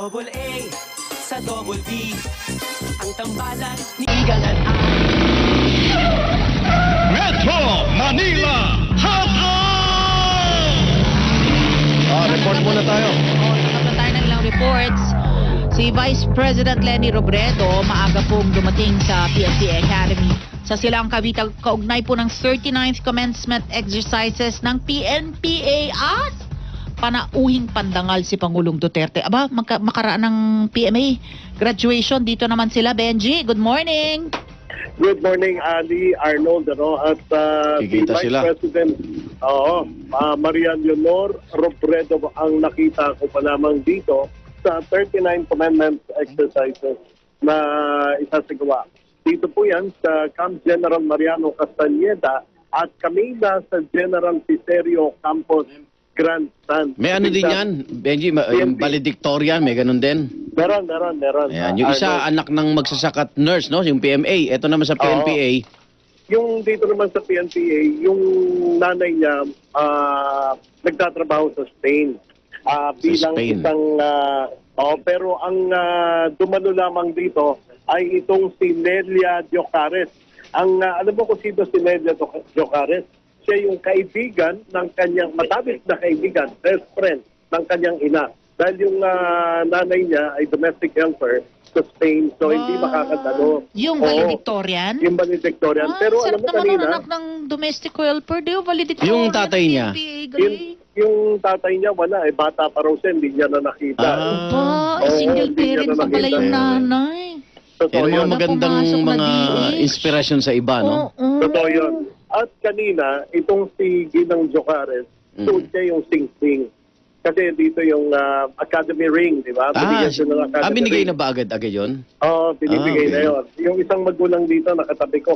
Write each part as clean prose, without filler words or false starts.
double A, sa double B, ang tambalan ni Galan ang Metro Manila Hotline! Report muna tayo. Nakapag tayo ng ilang reports. Si Vice President Leni Robredo maaga pong dumating sa PNP Academy sa Silang Cavite kaugnay po ng 39th commencement exercises ng PNPA at panauhing pandangal si Pangulong Duterte. Aba, makaraan ng PMA graduation. Dito naman sila, Benji. Good morning. Good morning, Ali, Arnold, at si Kikita Vice sila. President Maria Leonor Robredo ang nakita ko pa lamang dito sa 39 Commandments exercises na isasagawa. Dito po yan sa Camp General Mariano Castañeda at kami na sa General Cicerio Campos Grandstand. May ano din yan, Benji, yung valedictorian, may ganun din. Meron. Ayan, yung isa, anak ng magsasakat nurse, no? Yung PMA. Ito naman sa PNPA. Yung dito naman sa PNPA, yung nanay niya nagtatrabaho sa Spain. Bilang Spain. isang pero ang dumalo lamang dito ay itong si Nelia Jocares. Ang alam mo kung sino si Nelia Jocares? Siya yung kaibigan ng kanyang matabis na kaibigan, best friend ng kanyang ina. Dahil yung nanay niya ay domestic helper sa Spain, so hindi makakadalo. Yung valedictorian? Yung valedictorian. Pero alam mo sarap naman kanina, anak ng domestic helper. Di yung valedictorian. Yung tatay niya? yung tatay niya wala, bata pa raw siya, hindi niya na nakita. Single hindi niya parent na pa pala nakita. yung nanay. Totoo Yan yun. mga magandang Pumasok na mga DH. inspirasyon sa iba, no? Totoo yun. At kanina, itong si Ginang Jocares, suot niya yung sing-sing. Kasi dito yung Academy Ring, di ba? Binigyan siya ng Academy binigay Ring. na ba agad yun? Oo, binibigay okay. na yun. Yung isang magulang dito, nakatabi ko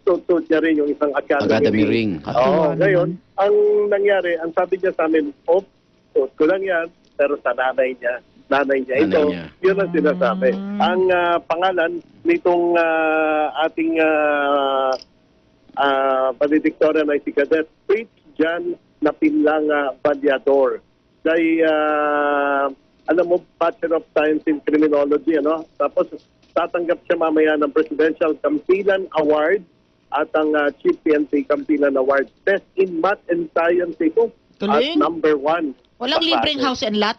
suot niya rin yung isang Academy Ring. Oo, ngayon, ang nangyari, ang sabi niya sa amin, suot ko lang yan, pero sa nanay niya ito, niya. yun ang sinasabi. Ang pangalan nitong ating valedictorian ay si Cadet Fritz Jan Napinlanga Vallador. Dahil, alam mo, Bachelor of Science in Criminology, ano? Tapos, tatanggap siya mamaya ng Presidential Kampilan Award at ang Chief PNP Kampilan Award. Best in Math and Science ito. Tuloy? At number 1. Walang libreng house and lot?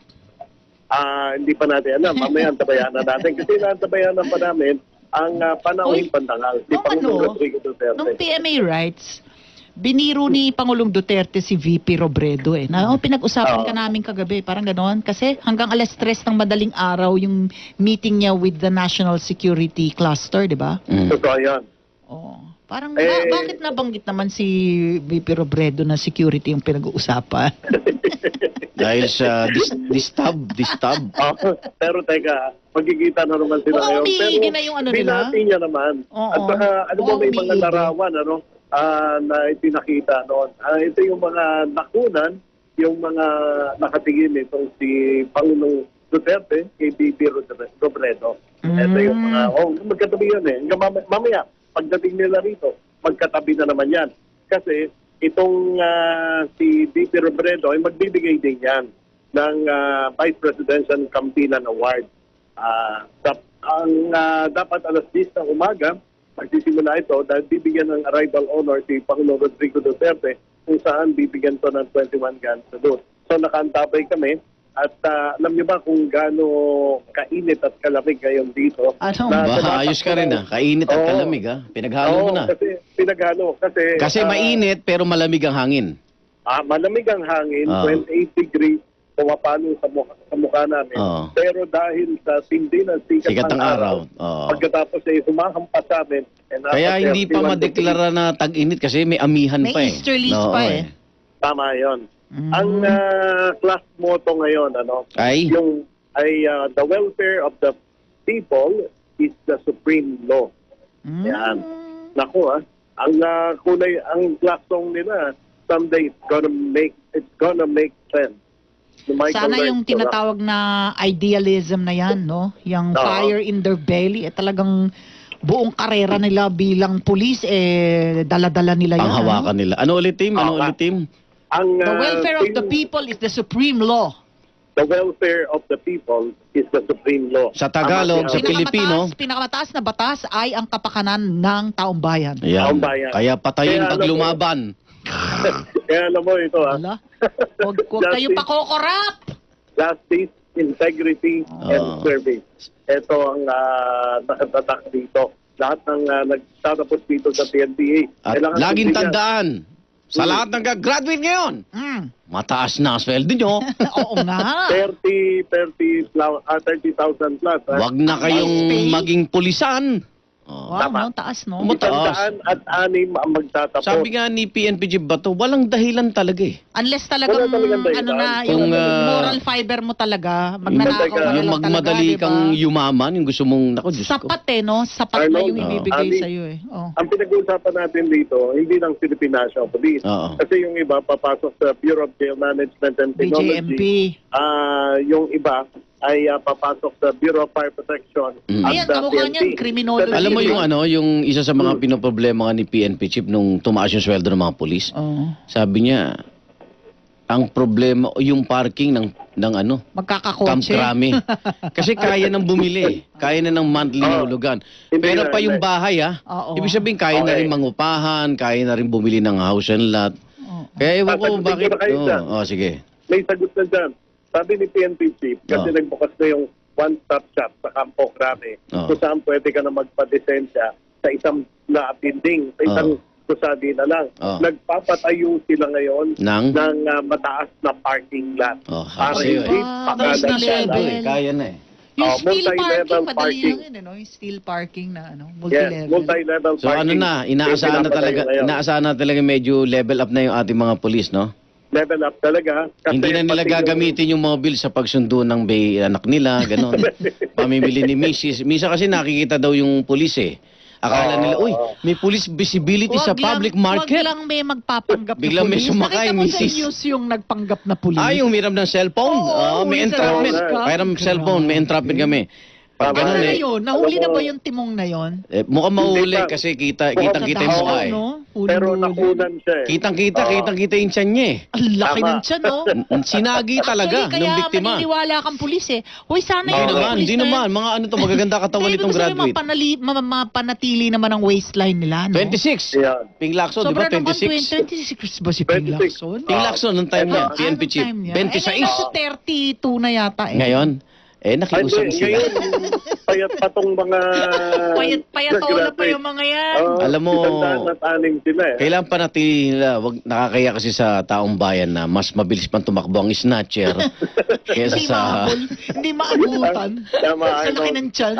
Hindi pa natin alam. Mamaya antabayanan natin. Kasi naantabayanan pa namin ang panahon pandangal. Si Pangulong Rodrigo Duterte. Nung PMA rights, biniro ni Pangulong Duterte si VP Robredo pinag-usapan ka namin kagabi, parang gano'n. Kasi hanggang alas 3 ng madaling araw yung meeting niya with the National Security Cluster, di ba? Totoo yan. Parang bakit nabanggit naman si VP Robredo na security yung pinag-uusapan? Dahil sa distab. Pero teka, magkikita na naman sila ngayon. Pero umiigi na yung ano nila? binati niya naman. At saka, alam mo, may mga larawan na ipinakita noon. Ito yung mga nakunan, yung mga nakatingin itong si Pangulong Duterte kay VP Robredo. Ito yung mga, magkatabi yan mamaya, pagdating nila rito, magkatabi na naman yan. Kasi itong si VP Robredo ay magbibigay din yan ng Vice Presidential Kampilan Award. Dapat alas 10 ng umaga, magsisimula ito dahil bibigyan ng arrival honor si Pangulong Rodrigo Duterte kung saan bibigyan to ng 21 guns salute. So nakaantabay kami. At alam niyo ba kung gaano kainit at kalamig ngayon dito? Ayos ka rin kainit at kalamig Pinaghalo mo na. Kasi pinaghalo. Kasi mainit pero malamig ang hangin. Malamig ang hangin, 28 degrees, pumapalo sa mukha namin. Pero dahil sa tindi ng sikat ng araw, pagkatapos ay humahampas sa amin. Kaya hindi pa madeklara na tag-init kasi may amihan may pa easterlies pa Tama yon. Ang class motto ngayon, ay the welfare of the people is the supreme law. Yan. Naku ang kulay, ang class song nila, someday it's gonna make sense. Sana yung tinatawag na idealism na yan, no? Yung fire in their belly, talagang buong karera nila bilang pulis, dala-dala nila yan. Panghawakan nila. Ano ulit, team? The welfare of the people is the supreme law. the welfare of the people is the supreme law. Sa Tagalog, Tama sa siya. Pilipino, Pinakamataas na batas ay ang kapakanan ng taong bayan. yan. Taong bayan. Kaya patayin Kaya pag alam mo- lumaban. Kaya alam mo ito, Wala. Huwag kayong pakokorap! justice, integrity, and Oo. service. Ito ang nakatatak dito. Lahat ng nagtatapos dito sa PNPA. At kailangan laging sundin yan. tandaan, sa lahat ng gagraduate ngayon, mataas na ang sweldo nyo. Oo nga. 30,000 plus. Huwag na kayong Nice pay. maging pulisan. Oh. Wow, Tama. no, taas, no? Mataas. 106 ang magtatapos. Sabi nga ni PNP Chief Bato, walang dahilan talaga eh. Unless talagang, Wala talagang dahilan. ano na, Kung, yung ah, moral fiber mo talaga, magnanakaw ka na Yung lang magmadali talaga, kang diba? yumaman, yung gusto mong, naku, Diyos ko. Sapat no? Sapat na Arnold, yung ibibigay Ali, sa'yo eh. Oh. Ang pinag-uusapan natin dito, hindi lang Philippine National Police. Oo. Kasi yung iba, papasok sa Bureau of Jail Management and BJMP. Technology. Yung iba ay papasok sa Bureau of Fire Protection. Mm. at Ayan, sa kamukha PNP. niyan, criminology. Alam mo yung ano, yung isa sa mga pinoproblema nga ni PNP Chief nung tumaas yung sweldo ng mga pulis. Oh. Sabi niya, ang problema, yung parking ng ano, Camp Magkakakotse. Krami. Kasi kaya nang bumili. Kaya na ng monthly Oo. hulugan. Hindi Pero na, pa yung hindi. bahay Oo. Ibig sabihin kaya na Okay. rin mangupahan, kaya na rin bumili ng house and lot. Oo. Kaya ewan ko Sasagutin ko bakit. na kayo dyan. Sige. May sagot na dyan. Sabi ni PNP Chief, kasi Oh. nagbukas na yung one-stop shop sa Campo Crame, Oh. kung saan pwede ka na magpadesensya sa isang na-building, sa isang kusadi na lang. Oh. Nagpapatayo sila ngayon Nang? mataas na parking lot. Oh, para sa'yo hindi Wow, pakalat nice na siya. level. Kaya na eh. Yung Oh, steel multi-level parking, madali parking. lang yun, ano? Yung steel parking na, ano, Yes, multi-level. multi-level So ano parking. na, inaasahan na Yung talaga, pinapatayo ngayon. inaasahan na talaga medyo level up na yung ating mga pulis, no? Level up talaga. Kasi Hindi na nila pati yung- gagamitin yung mobile sa pagsundo ng anak nila, gano'n. Pamimili ni Mrs. Misa kasi nakikita daw yung pulis eh. Akala nila, uy, may police visibility sa public market. Huwag lang may magpapanggap Biglang na may pulis. sumakay, Nakita mo sa misis. news yung nagpanggap na pulis. Ah, yung miram ng cellphone? Oo, May huli sa entrapment. scam. Parang cellphone, may entrapment kami. Pag Tama. ganun Ano na eh, yun? Nahuli Alam na mo- ba yung timong na yun? mukhang mahuli Hindi pa. kasi kitang-kita yung Sa mukha tao, eh. no? Pero Huli-huli. nakunan siya eh. Kitang-kita, Oo. kitang-kita yung tiyan niya eh. Ang laki Tama. ng tiyan, no? Sinagi talaga Actually, ng kaya biktima. maniniwala kang pulis eh. Hoy, sana Hindi yung mga naman, pulis hindi na naman. yan. Mga ano to, magaganda katawan Hindi, nitong ibig sabihin, graduate. mapanatili naman ang waistline nila, no? 26. Yan. Ping Lacson, di ba? Sobra naman, 26. 26 ba si Ping 26. Lacson? Ping Lacson, nung time niya, Ah, PNP chief. Ano time niya? 26. Eh, ngayon, 32 na yata eh. Ngayon, Ay, nakiusap hindi, sila. ngayon, payat pa tong mga... Payat-payatola pa yung mga yan. Alam mo, at anim sila eh. Kailangan panatili nila, wag nakakaya kasi sa taong bayan na mas mabilis pang tumakbo ang snatcher kaysa Hindi sa... mahabol, hindi maabutan. Tama, Sa laki ng tiyan.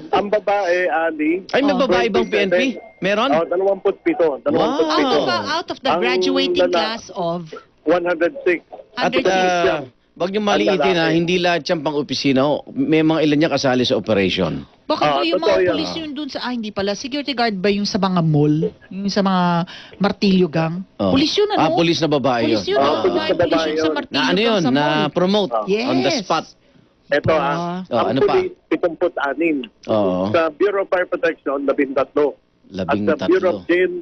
ang babae, Ali... Ay, may babae bang PNP? Meron? 27. 27. Wow. Out of the Ang graduating lala- class of 106. At 106. wag niyo maliitin ha, hindi lahat yan pang opisina. May mga ilan niya kasali sa operation. Baka po yung totoo mga yan. pulis yun dun sa... hindi pala. Security guard ba yung sa mga mall? Yung sa mga martilyo gang? Oh. Pulis yun, ano? Pulis na babae Pulis yun. yun, Ah, oh. pulis na Pulis babae yun sa yun. martilyo Na ano gang yun, sa na mall. promote Yes. on the spot. Ito Ah. ang ano pa? pulis, 76. Oo, Sa Bureau of Fire Protection, 13. At sa Bureau 13. of Jail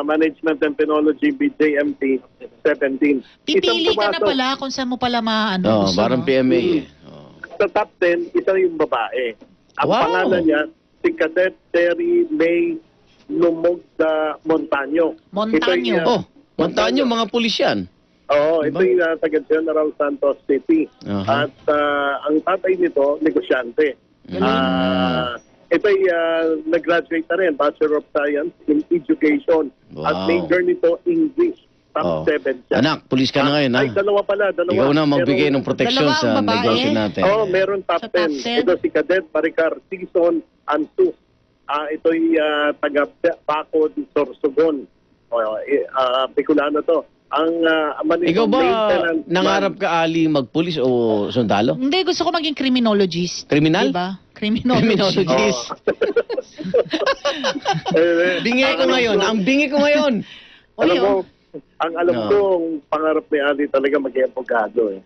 Management and Technology, BJMT, 17. Pipili ka na pumasok. pala kung saan mo pala maano. Oo, gusto, parang no? PMA eh. Oo. Sa top 10, isa yung babae. Ang Wow. pangalan niya, si Cadet Terry May Lumogda Montaño. Montaño. Oh, Montaño, mga pulis yan. Oo, Diba? ito yung taga General Santos City. Aha. At ang tatay nito, negosyante. Ito ay nag-graduate na rin, Bachelor of Science in Education. Wow. At major nito, English. Oh. Top 7 siya. Anak, pulis ka na ngayon ha. Ay, dalawa pala, dalawa. Ikaw na magbigay Meron- ng proteksyon Dalawa ang sa babae. negosyo natin. Oo, meron top Sa top 10. 10. Ito si Cadet Maricar Season Antus. Ito'y taga Paco de Sorsogon. Bicolano to. Ang Ikaw ba maintenance nangarap ka, Ali, magpulis o sundalo? Hindi, gusto ko maging criminologist. Criminal? Diba? Criminologist. Criminologist. Bingi ko ngayon. Ang bingi ko ngayon. Alam Oy, mo, oh. ang alam No. ko, ang pangarap ni Ali talaga maging abogado eh.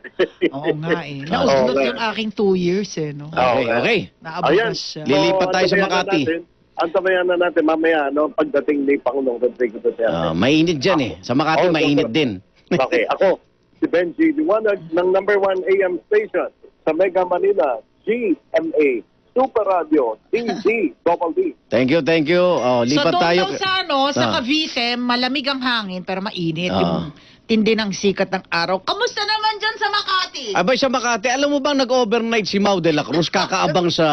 Oo nga eh. Nauslot Oo. yung aking 2 years eh, no? Okay, okay. Ayan. Naabukas siya. Lilipat tayo sa antabayan na Makati. natin- Antabayan na natin mamaya, pagdating ni Pangulong Rodrigo Duterte. Mainit dyan eh. Sa Makati, Oo, mainit super. din. Okay, ako. si Benji Liwanag ng number 1 AM station sa Mega Manila, GMA, Super Radio, DD. Thank you. Oh, So lipat doon tayo. daw sa Ah. Cavite, malamig ang hangin pero mainit Ah. yung tindi ng sikat ng araw. Kamusta naman dyan sa Makati? Abay sa Makati, alam mo bang nag-overnight si Mau de la Cruz kakaabang sa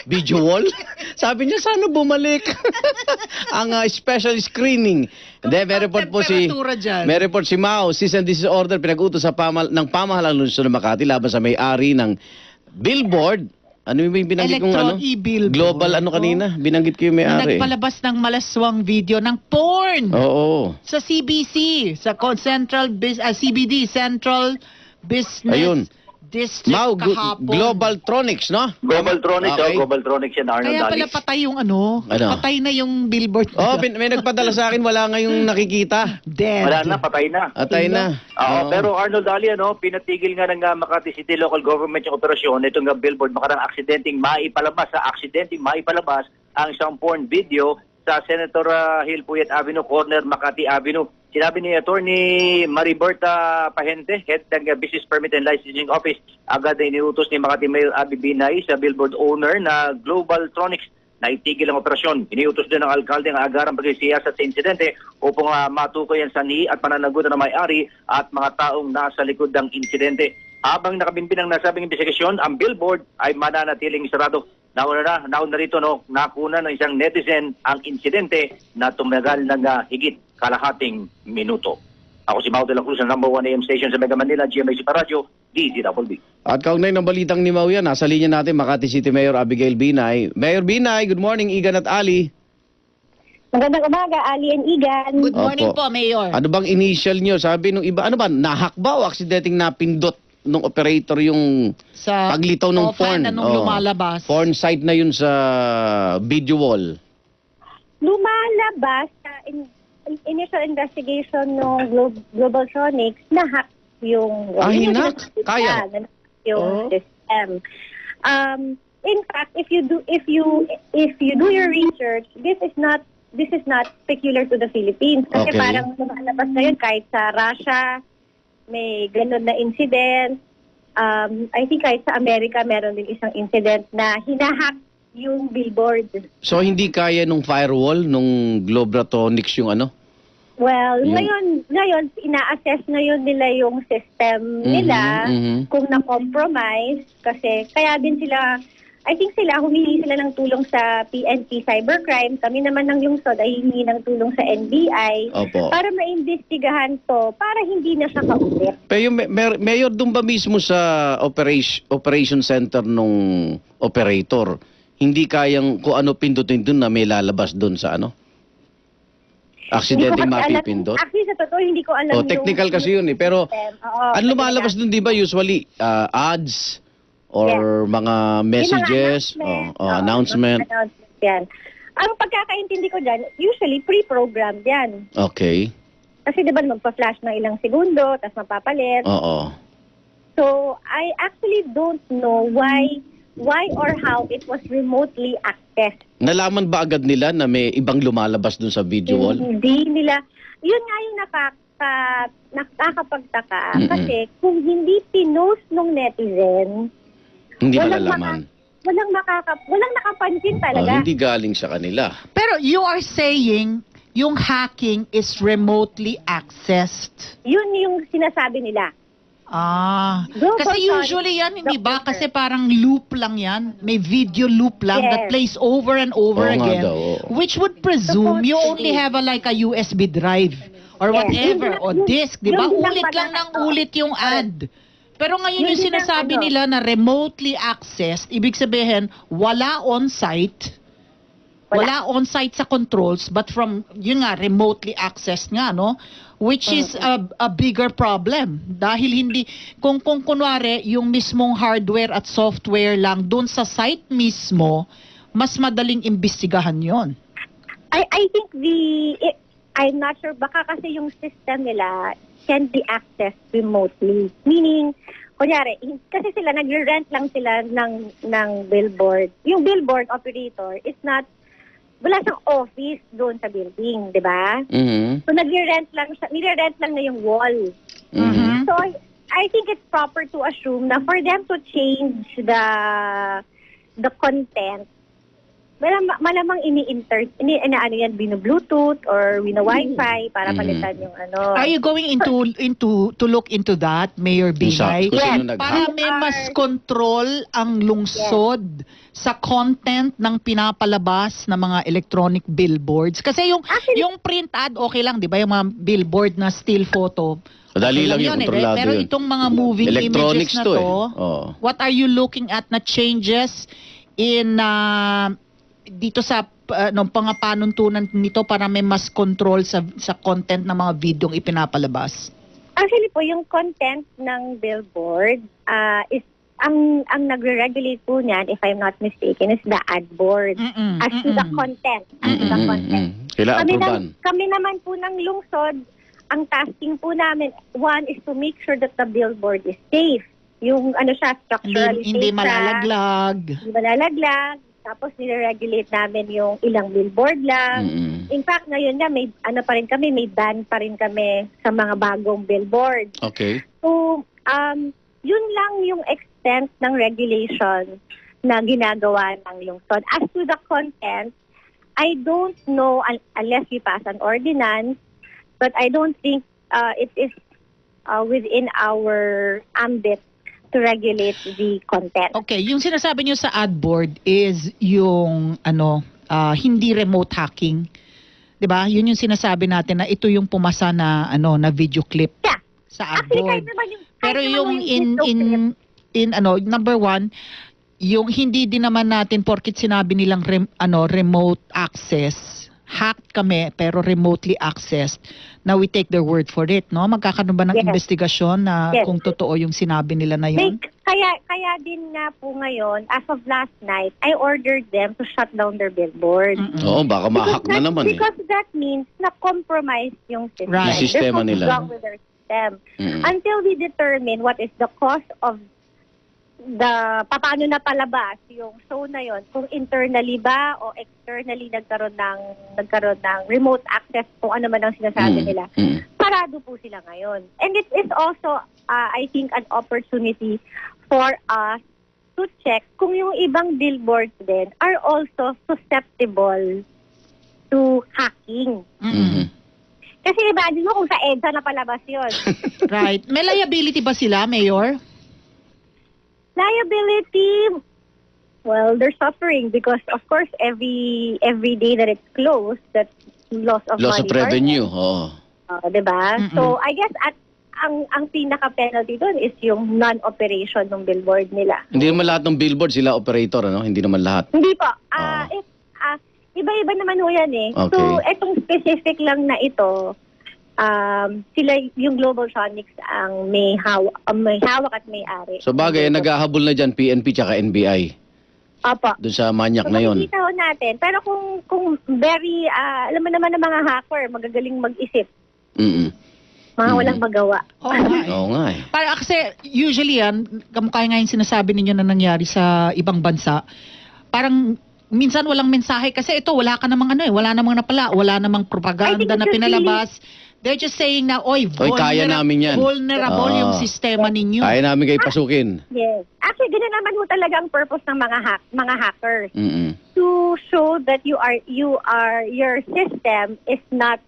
video wall? Sabi niya, sana bumalik. Ang special screening. Hindi, may report po si... Temperatura dyan. May report si Mau, cease and desist order pinag-utos ng pamahalaan ng lungsod ng Makati laban sa may-ari ng billboard. Ano yung binanggit kong ano? E-billboard. Global ano kanina? Binanggit ko yung Na may-ari. nagpalabas ng malaswang video ng porn Oo. sa CBC, sa CBD, Central Business Ayun. District Mau, kahapon. Globaltronics, no? Globaltronics, Okay. Globaltronics yan, Arnold Kaya pala Dalis. patay yung Ano? patay na yung billboard. Oh, may nagpadala sa akin, wala ngayong nakikita. Dead. Wala na, patay na. Atay na. Oo, Oo. pero Arnold Dali, pinatigil nga ng Makati City Local Government yung operasyon. Itong billboard, makarang aksidenteng maipalabas ang isang porn video sa Senator Hilpuyat Avenue, corner Makati Avenue. Sinabi ni Attorney Mariberta Pahente, Head ng Business Permit and Licensing Office, agad na iniutos ni Makati Mayor Abby Binay sa billboard owner na Globaltronics na itigil ang operasyon. Iniutos din ng alkalde ang agarang pagsisiyasat sa insidente upang matukoy ang sanhi at pananagutan ng may-ari at mga taong nasa likod ng insidente. Habang nakabimbin ang nasabing investigasyon, ang billboard ay mananatiling sarado. Nauna rito, nakuna ng isang netizen ang insidente na tumagal ng higit kalahating minuto. Ako si Mau de la Cruz, ang number 1 AM station sa Mega Manila, GMA Super Radio, DZWB. At kaugnay ng balitang ni Mau yan, nasa linya natin Makati City Mayor Abigail Binay. Mayor Binay, good morning, Igan at Ali. Magandang umaga, Ali and Igan. Good morning Opo. po, Mayor. Ano bang initial nyo? Sabi nung iba, ano ba, nahak ba o aksidenteng napindot nung operator yung Sa paglitaw ng porn? Anong Oo. lumalabas? Porn site na yun sa video wall. Lumalabas sa initial investigation ng Globaltronics na hack yung hinak? Kaya? yung Oh. system. In fact, if you do your research, this is not peculiar to the Philippines. Kasi Okay. parang lumalabas na yun kahit sa Russia, may ganun na incident. I think kahit sa Amerika meron din isang incident na hinahack yung billboard. So hindi kaya nung firewall, nung Globaltronics yung ano? Well, Yung- ngayon ina-assess ngayon nila yung system nila mhm. kung na-compromise kasi kaya din sila, I think humingi sila ng tulong sa PNP Cybercrime. Kami naman ng lungsod ay hihingi ng tulong sa NBI Opo. para maimbestigahan to para hindi na siya kaulit. Pero yung mayor doon ba mismo sa operation center nung operator, hindi kayang kung ano pindutin doon na may lalabas doon sa ano? Aksidenteng Hindi ko kasi alam- mapipindot? Actually, sa totoo, hindi ko alam O, technical kasi yun eh. Pero Oo, ano lumalabas doon, di ba? Usually, ads or mga messages, announcement. Announcement yan. Ang pagkakaintindi ko dyan, usually pre-programmed yan. Okay. Kasi di ba magpa-flash ng ilang segundo, tapos mapapalit. Oo. So, I actually don't know why or how it was remotely accessed. Nalaman ba agad nila na may ibang lumalabas doon sa video wall? Hindi nila, yun nga yung nakakapagtaka. Mm-mm. Kasi kung hindi pinost nung netizen, Hindi walang malalaman. walang nakapansin Oh, talaga. hindi galing sa kanila. Pero you are saying yung hacking is remotely accessed. Yun yung sinasabi nila. Global Kasi Sonic usually yan, hindi ba? Doctor. Kasi parang loop lang yan. May video loop lang Yes. that plays over and over Oo nga again. daw, oo. Which would presume you Supposedly. only have like a USB drive or Yes. whatever, Yun o lang- disk, di ba? yun lang Ulit pala. lang ng ulit yung ad. Pero ngayon Yun yung lang, sinasabi ano. nila na remotely accessed, ibig sabihin, wala on-site, wala on-site sa controls, but from, yun nga, remotely accessed nga, no? Which is a bigger problem. Dahil hindi, kung kunwari, yung mismong hardware at software lang, dun sa site mismo, mas madaling imbestigahan yon. I think I'm not sure, baka kasi yung system nila can be accessed remotely. Meaning, kunyari, kasi sila, nagre-rent lang sila ng billboard. Yung billboard operator is not, wala siyang office doon sa building, di ba? Mhm. So, nagre-rent lang na yung wall. Mhm. So I think it's proper to assume na for them to change the content, malamang ano yan, binu-Bluetooth or binu-Wi-Fi para palitan yung ano. Are you going into to look into that, Mayor Binay? Kung sino Yes. nag-hack? Para may mas control ang lungsod sa content ng pinapalabas ng mga electronic billboards. Kasi Actually- yung print ad, okay lang, di ba? Yung mga billboard na still photo. Madali lang yun, kontrolado Pero yun. itong mga moving Electronics images na to to, Oo. what are you looking at na changes in dito sa panuntunan nito para may mas control sa content ng mga videong ipinapalabas? Actually po, yung content ng billboard is ang nagre-regulate po niyan, if I'm not mistaken, is the ad board. Mm-mm, As to the mm-mm. content. As to the content. Kailangan aproban. Kami naman po ng lungsod, ang tasking po namin, one is to make sure that the billboard is safe. Yung ano siya, structurally Hindi safe siya. malalaglag. Hindi malalaglag. Tapos nire-regulate namin yung ilang billboard lang. In fact, ngayon nga, may ban pa rin kami sa mga bagong billboard. Okay. So, yun lang yung extent ng regulation na ginagawa ng lungsod. As to the content, I don't know unless we pass an ordinance, but I don't think it is within our ambit to regulate the content. Okay, yung sinasabi niyo sa ad board is yung hindi remote hacking. 'Di ba? Yun yung sinasabi natin na ito yung pumasa na na video clip Yeah. sa ad Actually, board. kahit naman yung... Pero kahit yung naman in number one, yung hindi din naman natin porkit sinabi nilang remote access, hacked kami pero remotely accessed. Now we take their word for it, no? Magkakaroon ba ng Yes. investigasyon na Yes. kung totoo yung sinabi nila na yun? Kaya din nga po ngayon, as of last night, I ordered them to shut down their billboard. Oo, baka ma-hack na naman eh. Because that means na-compromise yung system. Right. Yung sistema There's nila. wrong with their system. Mm. Until we determine what is the cause of paano na palabas yung show na yon, kung internally ba o externally nagkaroon ng remote access, kung ano man ang sinasabi nila. Parado po sila ngayon. And it is also, I think, an opportunity for us to check kung yung ibang billboards din are also susceptible to hacking. Mhm. Kasi imagine mo kung sa EDSA na palabas yun. Right. May liability ba sila, Mayor? Liability, well, they're suffering because, of course, every day that it's closed, that's loss of Loss money. of revenue. Oo. Diba? Mm-mm. So, I guess ang pinaka-penalty doon is yung non-operation ng billboard nila. Hindi naman lahat ng billboard sila operator, ano? Hindi naman lahat. Hindi po. Ah. Iba-iba naman ho yan eh. Okay. So, etong specific lang na ito, sila yung Global Sonics ang may hawak at may-ari. So bagay, naghahabol na dyan PNP tsaka NBI. Opo. Doon sa manyak So, na yon. makikita ho natin. Pero kung very, alam mo naman ng mga hacker, magagaling mag-isip. Mga walang magawa. Oo nga eh. Oo nga eh. Para kasi usually kamukha nga yung sinasabi ninyo na nangyari sa ibang bansa, parang minsan walang mensahe kasi ito wala ka namang wala namang napala, wala namang I propaganda think na it's pinalabas. They're just saying na, kaya namin yan. vulnerable Ah. yung sistema ninyo. Kaya namin kayo pasukin. Yes. Actually, ganun naman ho talaga ang purpose ng mga hackers. Mm-mm. To show that your system is not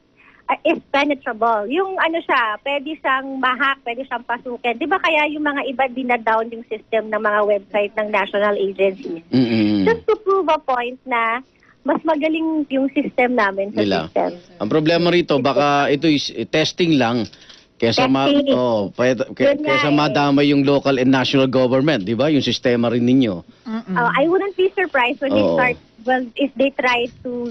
is penetrable. Yung pwede siyang ma-hack, pwede siyang pasukin. 'Di ba kaya yung mga iba dinadown yung system ng mga website ng national agencies? Mm-mm. Just to prove a point na mas magaling yung system namin sa Nila. system. Ang problema rito, baka ito is testing lang kesa Testing. Yun nga kesa eh. madamay yung local and national government, 'di ba? Yung sistema rin ninyo. I wouldn't be surprised when they Oo. start, well, if they try to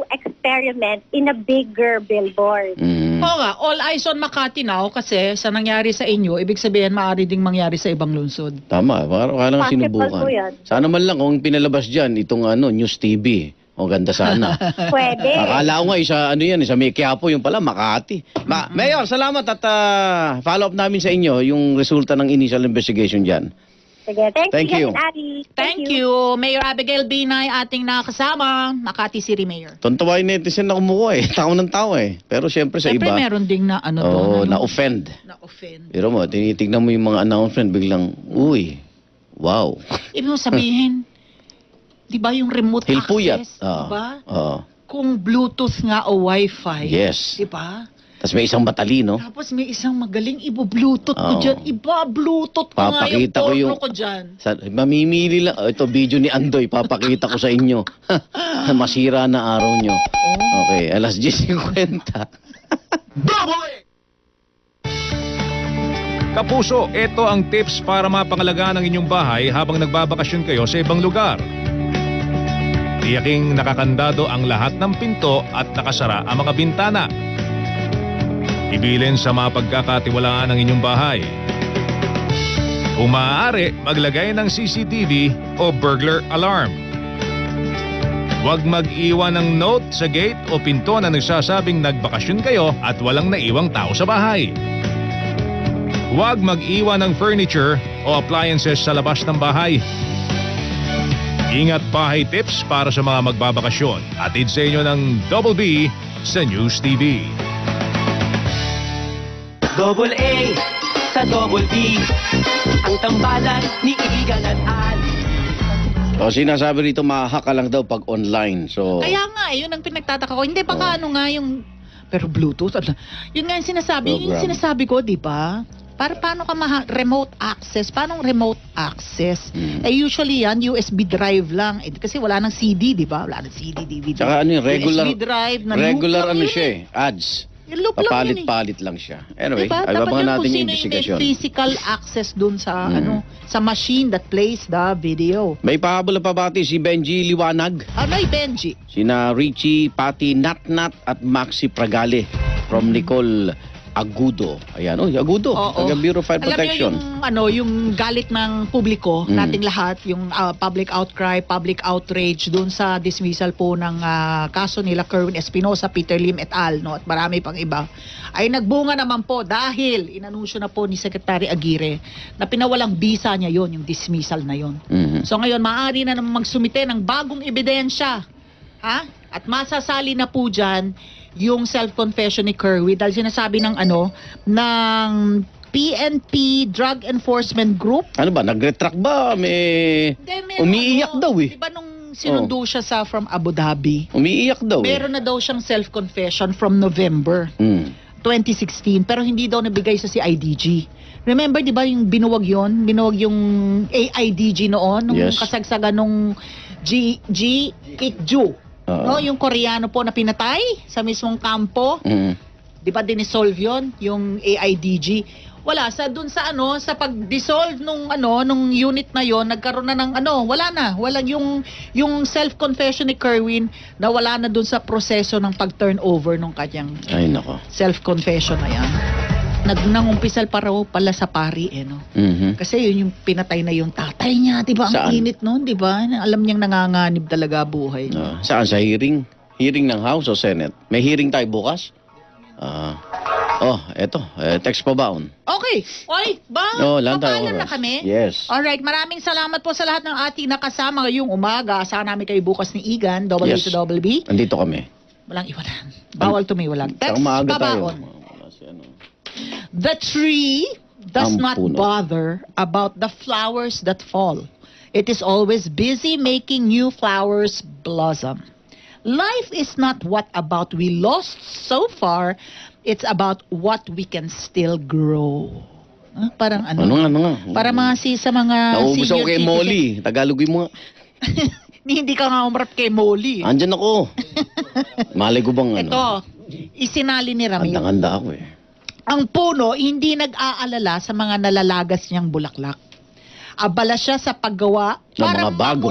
experiment in a bigger billboard. Oo nga, all eyes on Makati now kasi sa nangyari sa inyo, ibig sabihin maaari ding mangyari sa ibang lungsod. Tama, parang kailangan Possible sinubukan. po yan. Sana man lang kung pinalabas diyan itong News TV. O ganda sana. Pwede. Akala ko nga sa may Quiapo, yung pala Makati. Mayor, salamat at follow up namin sa inyo yung resulta ng initial investigation diyan. Sige, Thank you. Ari. Thank you. Mayor Abigail Binay, ating nakasama, Makati City Mayor. Tontuwa yung netizen na kumuha eh. Tao ng tao eh. Pero syempre sa Siyempre iba, meron ding na ano to. oh, ano, na-offend. Na-offend. Pero mo, tinitignan mo yung mga announcement, biglang, uy, wow. Ibig mo sabihin, di ba yung remote Hilpuyat. access, di ba? Oo. Kung Bluetooth nga o Wi-Fi, Yes. di ba? Tapos may isang batalino. Tapos may isang magaling ibo-Bluetooth ko Oo. dyan. Iba-Bluetooth ko nga yung Papakita ko porno yung- ko dyan. Mamimili lang. Ito, video ni Andoy. Papakita ko sa inyo. Masira na araw nyo. Okay, alas 10:50. Kapuso, ito ang tips para mapangalagaan ang inyong bahay habang nagbabakasyon kayo sa ibang lugar. Tiyaking nakakandado ang lahat ng pinto at nakasara ang mga bintana. Ibilin sa mga pagkakatiwalaan ng inyong bahay. Kung maaari, maglagay ng CCTV o burglar alarm. Huwag mag-iwan ng note sa gate o pinto na nagsasabing nagbakasyon kayo at walang naiwang tao sa bahay. Huwag mag-iwan ng furniture o appliances sa labas ng bahay. Ingat bahay tips para sa mga magbabakasyon. Atid sa inyo ng Double B sa News TV. Double A sa Double B, ang tambalan ni Igan at Ali. O sinasabi rito, mahaka lang daw pag online. So, Kaya nga, yun ang pinagtataka ko. Hindi, baka ano nga yung... Pero Bluetooth, ano, yun nga yung sinasabi. Yung Program. sinasabi ko, di ba? Paano ka remote access? Paano remote access? Usually yan, USB drive lang. Kasi wala nang CD, di ba? Wala nang CD, DVD. tsaka ano yung regular, USB drive na regular loop lang ano yun siya eh, ads. Yung loop lang yun eh. Papalit-palit lang siya. Anyway, Diba? ay Dapat babangan yun natin kung yung sino yung may investigation. physical access dun sa sa machine that plays the video. May pahabol na pabati si Benji Liwanag, Ano yung Benji? sina Richie, Pati, Natnat at Maxi Pragale from Nicole Agudo. Ayan, Agudo. Oo. Taga Bureau of Fire Protection. Alam mo yung galit ng publiko, nating lahat, yung public outcry, public outrage dun sa dismissal po ng kaso nila Kerwin Espinosa, Peter Lim et al. No, at marami pang iba, ay nagbunga naman po dahil inanunsyo na po ni Secretary Aguirre na pinawalang bisa niya yon, yung dismissal na yon. Mhm. So ngayon, maaari na naman magsumite ng bagong ebidensya. Ha? At masasali na po dyan yung self-confession ni Kerwin dahil sinasabi ng ng PNP Drug Enforcement Group. Ano ba, nag-retract ba? May umiiyak daw eh. Diba nung sinundo siya from Abu Dhabi, Umiiyak daw eh. meron na daw siyang self-confession from November 2016 pero hindi daw nabigay sa CIDG. Remember, di ba yung binuwag yon? Binuwag yung AIDG noon, nung Yes. kasagsagan nung G. Ikju. No, yung Koreano po na pinatay sa mismong kampo. Di ba dinisolve yon yung AIDG? Wala dun sa pag-dissolve nung unit na yon, nagkaroon na ng wala yung self-confession ni Kerwin na wala na dun sa proseso ng pag-turnover nung kanyang Ay, nako. self-confession na yan. Nangungisal pala sa pari no. Kasi yun yung pinatay na yung tatay niya, 'di ba? Ang Saan? init noon, 'di ba? Alam niyang nanganganib talaga buhay. Saan? Sa hearing? Hearing ng House o Senate? May hearing tayo bukas? Eto. Text pa baon. Okay. Oy, ba? Lang tayo Papalam na oras. kami? Yes. Alright, maraming salamat po sa lahat ng ating nakasama ngayong umaga. Asahan namin kayo bukas ni Igan, double Yes. B to double B. Nandito kami. Walang iwanan. Bawal tumiwalag. Text Saka maaga pa tayo. baon. The tree does Ang not puno. bother about the flowers that fall. It is always busy making new flowers blossom. Life is not what about we lost so far, it's about what we can still grow. Parang Ano nga? Para mga sa mga Naubos ako senior kay citizen. Molly. Tagalogin mo nga. Hindi ka nga umarap kay Molly. Andyan ako. Malay ko bang Ito, isinali ni Ramil. Handang-handa ako eh. Ang puno hindi nag-aalala sa mga nalalagas niyang bulaklak. Abala siya sa paggawa Ng para mga bago.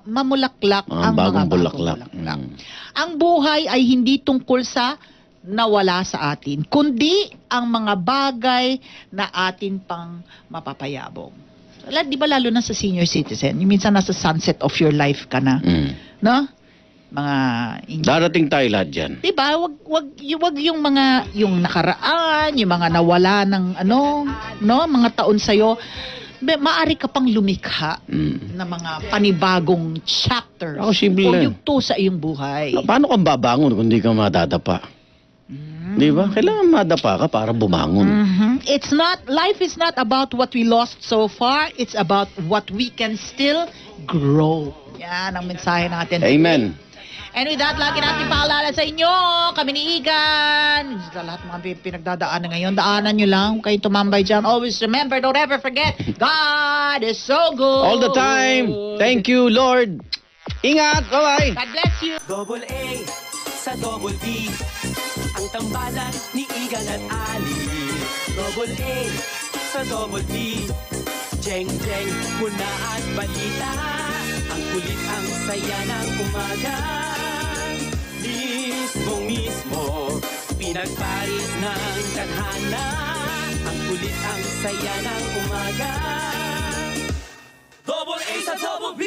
mamulaklak Ang ang mga bagong bagong bulaklak. bulaklak. Ang buhay ay hindi tungkol sa nawala sa atin, kundi ang mga bagay na atin pang mapapayabong. Di ba lalo na sa senior citizen, yung minsan nasa sunset of your life ka na, no? Mga Darating tayo lahat dyan. diba? Wag yung mga yung nakaraan, yung mga nawala ng mga taon sa'yo. Maaari ka pang lumikha ng mga panibagong chapters Ako, simple o lang. yugto sa iyong buhay. Paano kang babangon kung hindi ka madadapa? Di ba? Kailangan madapa ka para bumangon. Life is not about what we lost so far, it's about what we can still grow. Yan ang mensahe natin. Amen. And with that, lagi natin paalala sa inyo, kami ni Igan, sa lahat ng mga pinagdadaanan ngayon, daanan nyo lang, huwag kayong tumambay dyan. Always remember, don't ever forget, God is so good. All the time. Thank you, Lord. Ingat. Bye-bye. God bless you. Double A sa Double B, ang tambalan ni Igan at Ali. Double A sa Double B, Jeng Jeng muna at balita, ang kulit ang saya ng umaga. Mismo, pinagparis ng tadhana, ang kulit ang saya ng umaga. Double A sa Double B.